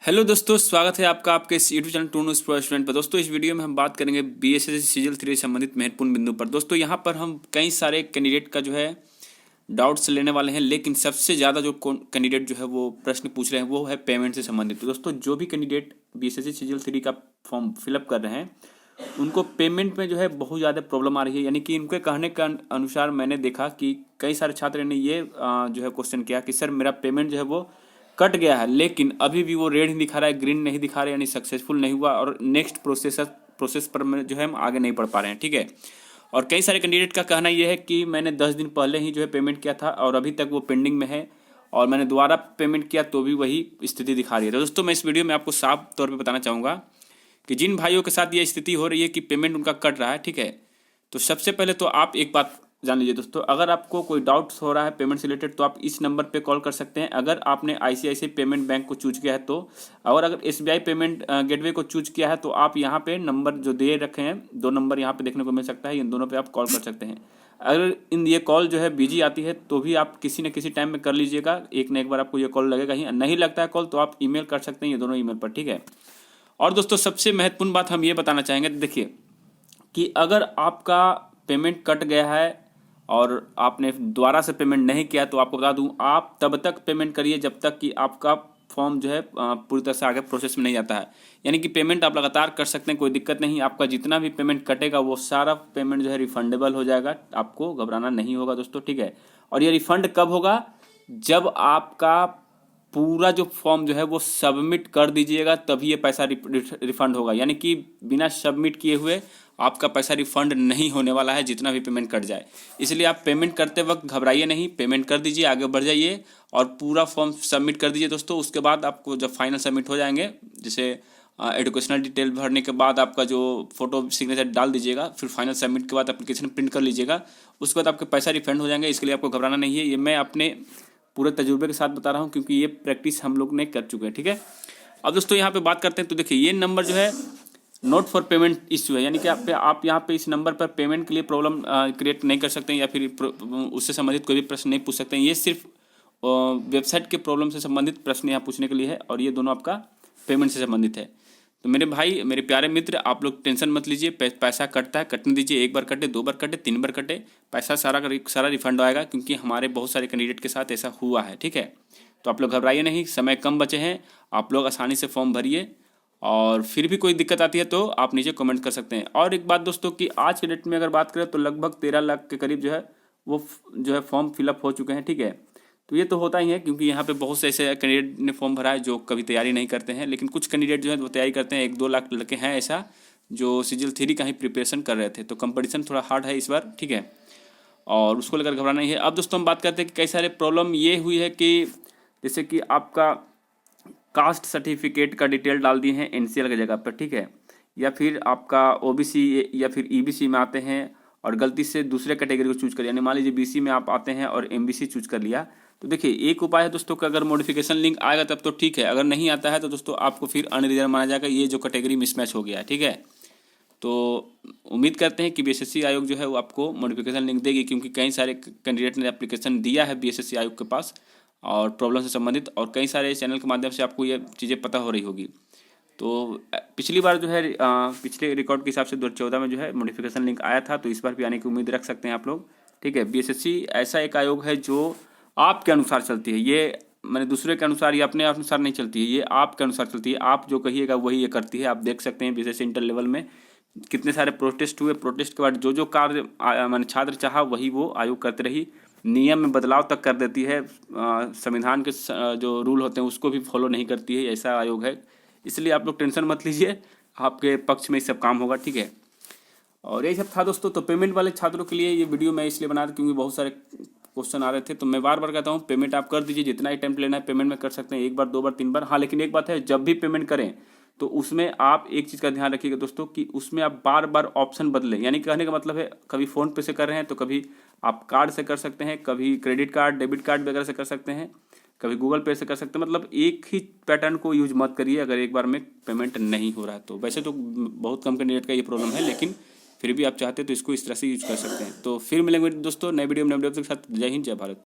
Hello दोस्तों, स्वागत है आपका आपके इस YouTube channel to news pro student पर। दोस्तों इस वीडियो में हम बात करेंगे बीएसएससी सीजल 3 से संबंधित महत्वपूर्ण बिंदु पर। दोस्तों यहाँ पर हम कई सारे कैंडिडेट का जो है डाउट्स लेने वाले हैं, लेकिन सबसे ज़्यादा जो कैंडिडेट जो है वो प्रश्न पूछ रहे हैं वो है पेमेंट से संबंधित। तो दोस्तों जो भी कैंडिडेट बीएसएससी सीजल 3 का फॉर्म फिलअप कर रहे हैं उनको पेमेंट में जो है बहुत ज़्यादा प्रॉब्लम आ रही है। यानी कि इनके कहने के अनुसार मैंने देखा कि कई सारे छात्र ने ये जो है क्वेश्चन किया कि सर मेरा पेमेंट जो है वो कट गया है, लेकिन अभी भी वो रेड ही दिखा रहा है, ग्रीन नहीं दिखा रहा है, यानी सक्सेसफुल नहीं हुआ और नेक्स्ट प्रोसेस पर जो है हम आगे नहीं बढ़ पा रहे हैं। ठीक है। और कई सारे कैंडिडेट का कहना यह है कि मैंने 10 दिन पहले ही जो है पेमेंट किया था और अभी तक वो पेंडिंग में है और मैंने दोबारा पेमेंट किया तो भी वही स्थिति दिखा रही है। तो दोस्तों मैं इस वीडियो में आपको साफ तौर पर बताना चाहूँगा कि जिन भाइयों के साथ ये स्थिति हो रही है कि पेमेंट उनका कट रहा है, ठीक है, तो सबसे पहले तो आप एक बात जान लीजिए दोस्तों, अगर आपको कोई डाउट्स हो रहा है पेमेंट से रिलेटेड तो आप इस नंबर पे कॉल कर सकते हैं। अगर आपने आईसीआईसीआई पेमेंट बैंक को चूज किया है तो, और अगर एसबीआई पेमेंट गेटवे को चूज किया है तो आप यहाँ पे नंबर जो दे रखे हैं, 2 नंबर यहाँ पे देखने को मिल सकता है, इन दोनों पे आप कॉल कर सकते हैं। अगर ये कॉल जो है बिजी आती है तो भी आप किसी न किसी टाइम में कर लीजिएगा, एक न एक बार आपको ये कॉल लगेगा ही। नहीं लगता है कॉल तो आप ईमेल कर सकते हैं, ये दोनों ईमेल पर, ठीक है। और दोस्तों सबसे महत्वपूर्ण बात हम ये बताना चाहेंगे, देखिए कि अगर आपका पेमेंट कट गया है और आपने दोबारा से पेमेंट नहीं किया तो आपको बता दूं, आप तब तक पेमेंट करिए जब तक कि आपका फॉर्म जो है पूरी तरह से आगे प्रोसेस में नहीं आता है। यानी कि पेमेंट आप लगातार कर सकते हैं, कोई दिक्कत नहीं। आपका जितना भी पेमेंट कटेगा वो सारा पेमेंट जो है रिफंडेबल हो जाएगा, आपको घबराना नहीं होगा दोस्तों, ठीक है। और ये रिफंड कब होगा? जब आपका पूरा जो फॉर्म जो है वो सबमिट कर दीजिएगा तभी ये पैसा रिफंड होगा। यानी कि बिना सबमिट किए हुए आपका पैसा रिफंड नहीं होने वाला है, जितना भी पेमेंट कट जाए। इसलिए आप पेमेंट करते वक्त घबराइए नहीं, पेमेंट कर दीजिए, आगे बढ़ जाइए और पूरा फॉर्म सबमिट कर दीजिए दोस्तों। उसके बाद आपको जब फाइनल सबमिट हो जाएंगे, जैसे एजुकेशनल डिटेल भरने के बाद आपका जो फोटो सिग्नेचर डाल दीजिएगा, फिर फाइनल सबमिट के बाद एप्लीकेशन प्रिंट कर लीजिएगा, उसके बाद आपके पैसा रिफंड हो जाएंगे। इसके लिए आपको घबराना नहीं है, ये मैं अपने पूरे तजुर्बे के साथ बता रहा हूँ क्योंकि ये प्रैक्टिस हम लोग ने कर चुके हैं, ठीक है। अब दोस्तों यहाँ पे बात करते हैं, तो देखिए ये नंबर जो है नोट फॉर पेमेंट इश्यू है, यानी कि आप यहाँ पे इस नंबर पर पेमेंट के लिए प्रॉब्लम क्रिएट नहीं कर सकते हैं या फिर उससे संबंधित कोई भी प्रश्न नहीं पूछ सकते हैं। ये सिर्फ वेबसाइट के प्रॉब्लम से संबंधित प्रश्न यहाँ पूछने के लिए है और ये दोनों आपका पेमेंट से संबंधित है। तो मेरे भाई, मेरे प्यारे मित्र, आप लोग टेंशन मत लीजिए, पैसा कटता है, कटने दीजिए। 1 बार कटे, 2 बार कटे, 3 बार कटे, पैसा सारा रिफंड आएगा, क्योंकि हमारे बहुत सारे कैंडिडेट के साथ ऐसा हुआ है, ठीक है। तो आप लोग घबराइए नहीं, समय कम बचे हैं, आप लोग आसानी से फॉर्म भरिए और फिर भी कोई दिक्कत आती है तो आप नीचे कमेंट कर सकते हैं। और एक बात दोस्तों कि आज के डेट में अगर बात करें तो लगभग 13 लाख के करीब जो है वो जो है फॉर्म फिलअप हो चुके हैं, ठीक है। तो ये तो होता ही है क्योंकि यहाँ पे बहुत से ऐसे कैंडिडेट ने फॉर्म भरा है जो कभी तैयारी नहीं करते हैं, लेकिन कुछ कैंडिडेट जो है वो तैयारी करते हैं। 1-2 लाख लड़के हैं ऐसा जो सीजल 3 का ही प्रिपरेशन कर रहे थे। तो कंपटीशन थोड़ा हार्ड है इस बार, ठीक है, और उसको लेकर घबराना नहीं है। अब दोस्तों हम बात करते हैं कि कई सारे प्रॉब्लम ये हुई है कि जैसे कि आपका कास्ट सर्टिफिकेट का डिटेल डाल दिए हैं एनसीएल की जगह पर, ठीक है, या फिर आपका ओबीसी या फिर ईबीसी में आते हैं और गलती से दूसरे कैटेगरी को चूज कर, यानी मान लीजिए बीसी में आप आते हैं और एमबीसी चूज कर लिया। तो देखिए एक उपाय है दोस्तों कि अगर मॉडिफिकेशन लिंक आएगा तब तो ठीक है, अगर नहीं आता है तो दोस्तों आपको फिर अनरिजर्व माना जाएगा, ये जो कैटेगरी मिसमैच हो गया है, ठीक है। तो उम्मीद करते हैं कि बीएसएससी आयोग जो है वो आपको मॉडिफिकेशन लिंक देगी, क्योंकि कई सारे कैंडिडेट ने एप्लीकेशन दिया है बीएसएससी आयोग के पास और प्रॉब्लम से संबंधित, और कई सारे चैनल के माध्यम से आपको ये चीज़ें पता हो रही होगी। तो पिछली बार जो है पिछले रिकॉर्ड के हिसाब से 2014 में जो है मॉडिफिकेशन लिंक आया था, तो इस बार भी आने की उम्मीद रख सकते हैं आप लोग, ठीक है। बीएसएससी ऐसा एक आयोग है जो आपके अनुसार चलती है, ये मैंने दूसरे के अनुसार या अपने अनुसार नहीं चलती है, ये आपके अनुसार चलती है। आप जो कहिएगा वही ये करती है। आप देख सकते हैं बीएसएससी इंटर लेवल में कितने सारे प्रोटेस्ट हुए, प्रोटेस्ट के बाद जो कार्य मैंने छात्र चाहा वही वो आयोग करते रही, नियम में बदलाव तक कर देती है, संविधान के जो रूल होते हैं उसको भी फॉलो नहीं करती है, ऐसा आयोग है। इसलिए आप लोग टेंशन मत लीजिए, आपके पक्ष में ये सब काम होगा, ठीक है। और यही सब था दोस्तों। तो पेमेंट वाले छात्रों के लिए ये वीडियो मैं इसलिए बना रहा क्योंकि बहुत सारे क्वेश्चन आ रहे थे। तो मैं बार बार कहता हूँ पेमेंट आप कर दीजिए, जितना ही टाइम लेना है पेमेंट में कर सकते हैं, 1 बार, 2 बार, 3 बार। हाँ, लेकिन एक बात है, जब भी पेमेंट करें तो उसमें आप एक चीज़ का ध्यान रखिएगा दोस्तों कि उसमें आप बार बार ऑप्शन बदलें। यानी कहने का मतलब है कभी फ़ोन पे से कर रहे हैं तो कभी आप कार्ड से कर सकते हैं, कभी क्रेडिट कार्ड, डेबिट कार्ड वगैरह से कर सकते हैं, कभी गूगल पे से कर सकते हैं। मतलब एक ही पैटर्न को यूज मत करिए अगर एक बार में पेमेंट नहीं हो रहा है तो। वैसे तो बहुत कम कैंडिडेट का ये प्रॉब्लम है, लेकिन फिर भी आप चाहते हैं तो इसको इस तरह से यूज कर सकते हैं। तो फिर मिलेंगे दोस्तों नए वीडियो में नए वीडियो के साथ। जय हिंद, जय भारत।